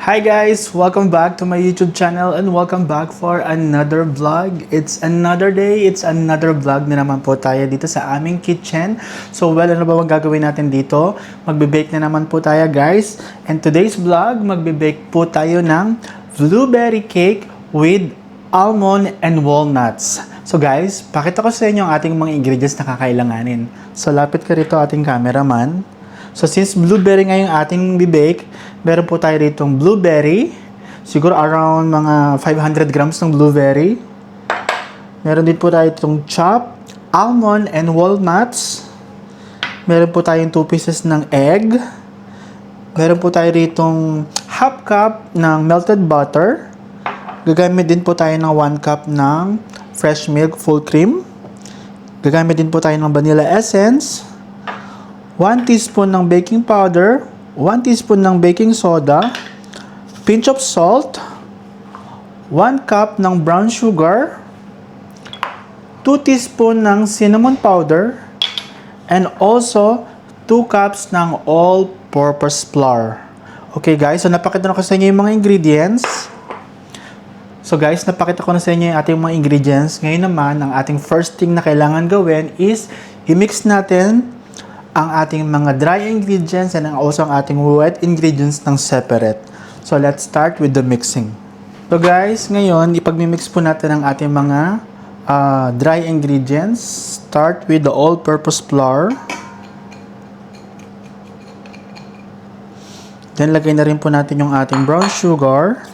Hi guys! Welcome back to my YouTube channel and welcome back for another vlog. It's another day, it's another vlog na naman po tayo dito sa aming kitchen. So ano ba ang gagawin natin dito? Magbe-bake na naman po tayo guys. And today's vlog, magbe-bake po tayo ng blueberry cake with almond and walnuts. So guys, pakita ko sa inyo ang ating mga ingredients na kakailanganin. So lapit ka rito ating cameraman. So since blueberry nga yung ating bibake, meron po tayo ditong blueberry. Siguro around mga 500 grams ng blueberry. Meron din po tayo itong chopped almond and walnuts. Meron po tayong 2 pieces ng egg. Meron po tayo ditong half cup ng melted butter. Gagamit din po tayo ng 1 cup ng fresh milk full cream. Gagamit din po tayo ng vanilla essence. 1 teaspoon ng baking powder, 1 teaspoon ng baking soda, pinch of salt, 1 cup ng brown sugar, 2 teaspoon ng cinnamon powder, and also 2 cups ng all-purpose flour. Okay guys, so napakita na ko sa inyo yung mga ingredients. So guys, napakita ko na sa inyo yung ating mga ingredients. Ngayon naman, ang ating first thing na kailangan gawin is i-mix natin ang ating mga dry ingredients and also ang ating wet ingredients ng separate. So, let's start with the mixing. So guys, ngayon, ipag-mix po natin ang ating mga dry ingredients. Start with the all-purpose flour. Then, lagay na rin po natin yung ating brown sugar.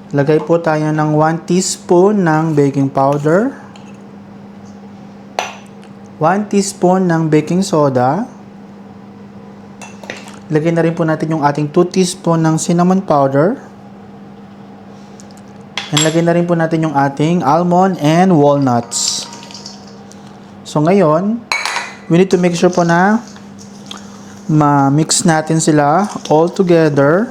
Lagay po tayo ng 1 teaspoon ng baking powder. 1 teaspoon ng baking soda. Lagay na rin po natin yung ating 2 teaspoon ng cinnamon powder. And lagay na rin po natin yung ating almond and walnuts. So ngayon, we need to make sure po na ma-mix natin sila all together.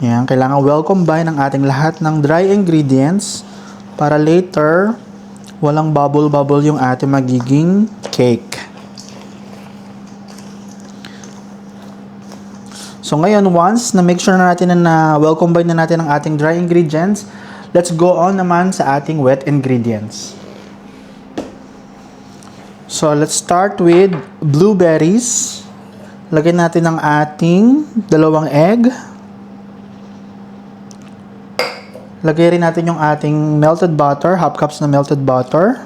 Yan, kailangan well combine ang ating lahat ng dry ingredients para later walang bubble-bubble yung ating magiging cake. So ngayon, once na make sure na natin na well combine na natin ang ating dry ingredients, let's go on naman sa ating wet ingredients. So let's start with blueberries. Lagyan natin ang ating 2 egg. Lagay rin natin yung ating melted butter, half cups na melted butter.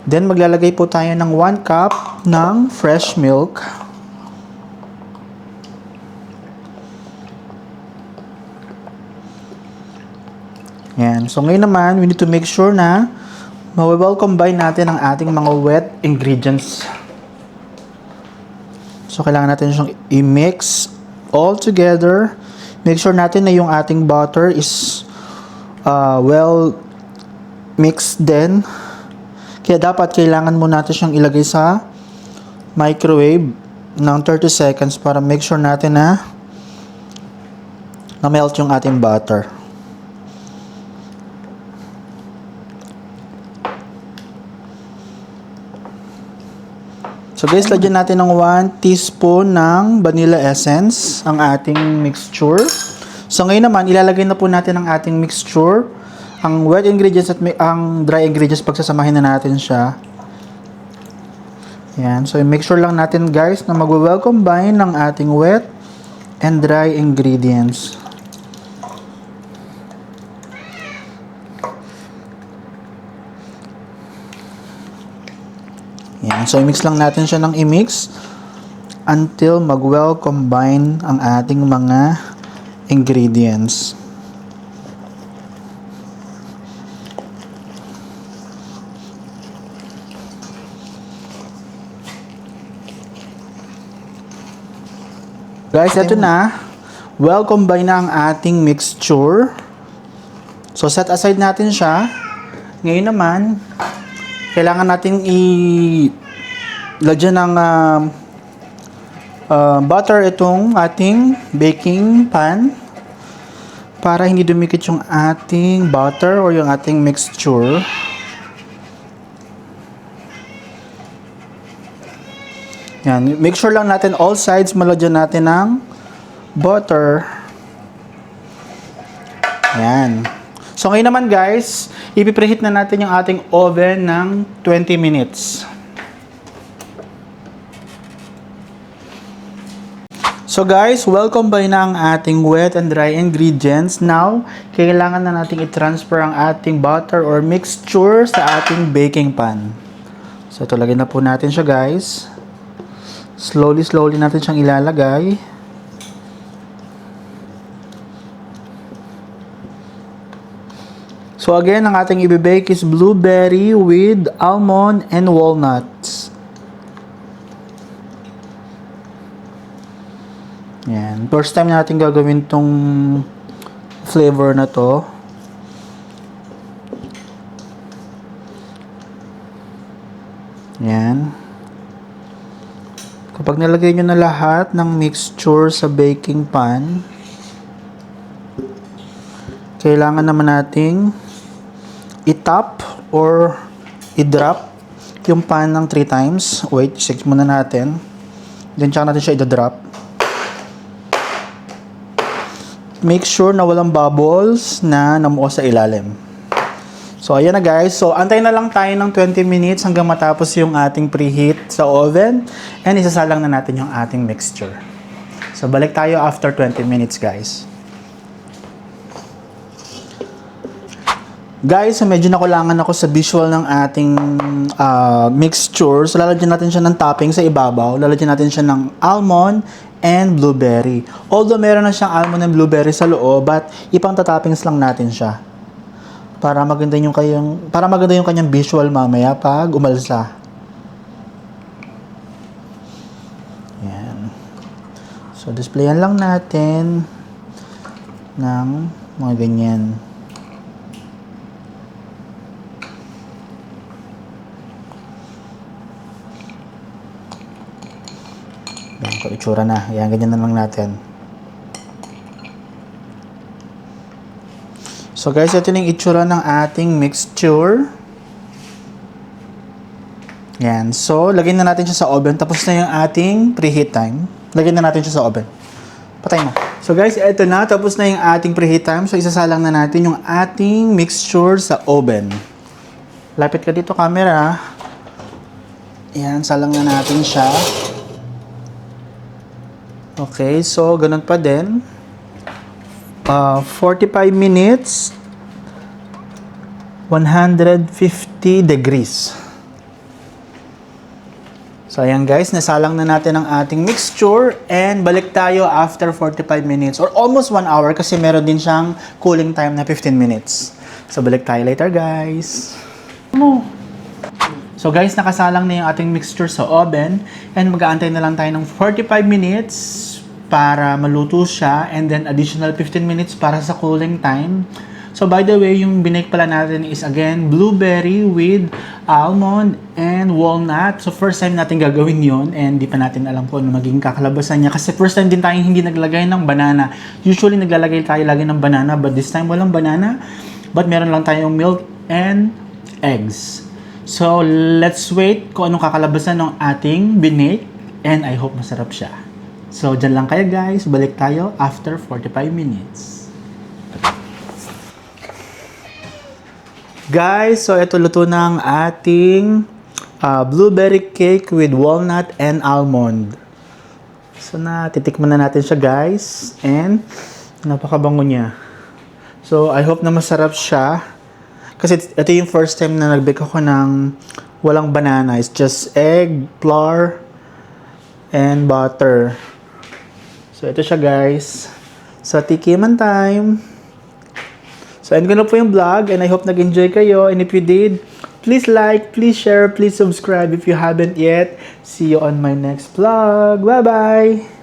Then maglalagay po tayo ng 1 cup ng fresh milk. Yan. So ngayon naman, we need to make sure na ma-well combine natin ang ating mga wet ingredients. So kailangan natin siyang i-mix all together. Make sure natin na yung ating butter is well mixed din. Kaya dapat kailangan mo natin siyang ilagay sa microwave ng 30 seconds para make sure natin na na-melt yung ating butter. So guys, lagyan natin ng 1 teaspoon ng vanilla essence ang ating mixture. So ngayon naman, ilalagay na po natin ang ating mixture. Ang wet ingredients at ang dry ingredients, pagsasamahin na natin siya. Yan. So make sure lang natin guys na mag-well combine ng ating wet and dry ingredients. Yan. So, i-mix lang natin siya ng i-mix until mag-well combine ang ating mga ingredients. Guys, ito na. Well combine na ang ating mixture. So, set aside natin siya. Ngayon naman, kailangan natin lagyan ng butter itong ating baking pan para hindi dumikit yung ating butter or yung ating mixture. Yan. Make sure lang natin all sides malagyan natin ng butter. Yan. So ngayon naman guys, ipipreheat na natin yung ating oven ng 20 minutes. So guys, welcome by na ang ating wet and dry ingredients. Now, kailangan na natin i-transfer ang ating butter or mixture sa ating baking pan. So ito, lagyan na po natin siya guys. Slowly natin siyang ilalagay. So again, ang ating i-bake is blueberry with almond and walnuts. Yan. First time natin gagawin tong flavor na to. Yan. Kapag nilagay nyo na lahat ng mixture sa baking pan, kailangan naman nating i-tap or i-drop yung pan ng 3 times. Wait, check muna natin. Then, tsaka natin siya i-drop. Make sure na walang bubbles na namuo sa ilalim. So, ayan na guys. So, antay na lang tayo ng 20 minutes hanggang matapos yung ating preheat sa oven. And isasalang na natin yung ating mixture. So, balik tayo after 20 minutes guys. Guys, so medyo nakulangan ako sa visual ng ating mixture. So, lalagyan natin siya ng topping sa ibabaw. Lalagyan natin siya ng almond and blueberry. Although meron na siyang almond and blueberry sa loob, but ipang toppings lang natin siya. Para maganda yung kanyang visual mamaya pag umalsa. Yan. So, displayan lang natin ng mga ganyan. Yan, kung itsura na. Yan, ganyan na lang natin. So guys, ito na yung itsura ng ating mixture. Yan. So, lagyan na natin siya sa oven. Tapos na yung ating preheat time. Lagyan na natin siya sa oven. Patay mo. So guys, ito na. Tapos na yung ating preheat time. So, isasalang na natin yung ating mixture sa oven. Lapit ka dito, camera. Yan, salang na natin siya. Okay, so ganun pa din. 45 minutes, 150 degrees. So ayan guys, nasalang na natin ang ating mixture and balik tayo after 45 minutes or almost 1 hour kasi meron din siyang cooling time na 15 minutes. So balik tayo later guys. So guys, nakasalang na yung ating mixture sa oven and mag-aantay na lang tayo ng 45 minutes para maluto siya and then additional 15 minutes para sa cooling time. So by the way, yung binake pala natin is again blueberry with almond and walnut. So first time natin gagawin yon and di pa natin alam kung ano magiging kakalabasan niya kasi first time din tayong hindi naglagay ng banana. Usually naglalagay tayo lagi ng banana but this time walang banana but meron lang tayong milk and eggs. So, let's wait kung anong kakalabasan ng ating binake and I hope masarap siya. So, dyan lang kayo guys. Balik tayo after 45 minutes. Guys, so ito luto na ang ating blueberry cake with walnut and almond. So, titikman na natin siya guys and napakabango niya. So, I hope na masarap siya. Kasi ito yung first time na nag-bake ako ng walang banana. It's just egg, flour, and butter. So, ito siya guys. So, tikiman time. So, end ko na po yung vlog and I hope nag-enjoy kayo. And if you did, please like, please share, please subscribe if you haven't yet. See you on my next vlog. Bye-bye!